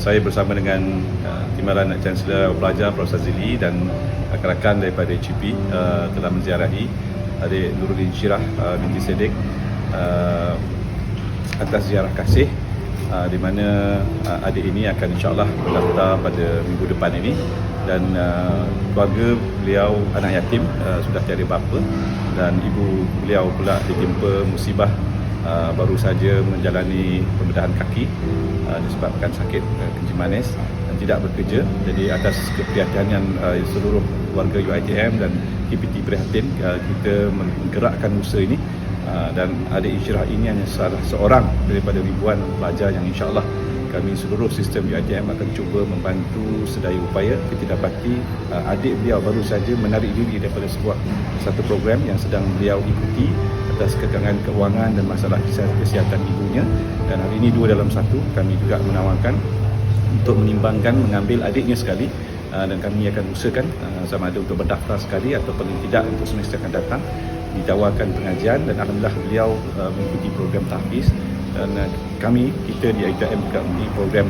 Saya bersama dengan Timbalan Chancellor Pelajar Prof. Zili dan rakan-rakan daripada HEP telah menziarahi adik Nuruddin Syirah binti Sedik atas ziarah kasih di mana adik ini akan insyaAllah mendaftar pada minggu depan ini, dan keluarga beliau anak yatim, sudah tiada bapa, dan ibu beliau pula ditimpa musibah baru saja menjalani pembedahan kaki disebabkan sakit kencing manis dan tidak bekerja. Jadi atas keprihatinan seluruh warga UiTM dan HEPT prihatin, kita menggerakkan usaha ini, dan adik Syirah ini hanya salah seorang daripada ribuan pelajar yang insyaAllah kami seluruh sistem UiTM akan cuba membantu sedaya upaya. Kita dapati adik beliau baru saja menarik diri daripada satu program yang sedang beliau ikuti atas kekangan keuangan dan masalah kesihatan ibunya, dan hari ini 2 dalam 1 kami juga menawarkan untuk menimbangkan mengambil adiknya sekali, dan kami akan usahakan sama ada untuk berdaftar sekali atau paling tidak untuk semester akan datang ditawarkan pengajian, dan alhamdulillah beliau mengikuti program tahfiz. Dan kita di UiTM juga memiliki program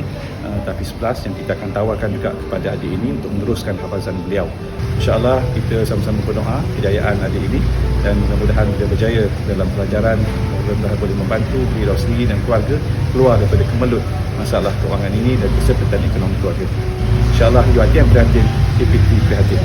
Tahfiz Plus yang kita akan tawarkan juga kepada adik ini untuk meneruskan hafazan beliau. InsyaAllah kita sama-sama berdoa hidayaan adik ini, dan mudah-mudahan dia berjaya dalam pelajaran, mudah-mudahan boleh membantu beliau sendiri dan keluarga keluar daripada kemelut masalah keuangan ini dan kesepitan ekonomi keluarga. InsyaAllah UiTM prihatin, HEPT prihatin.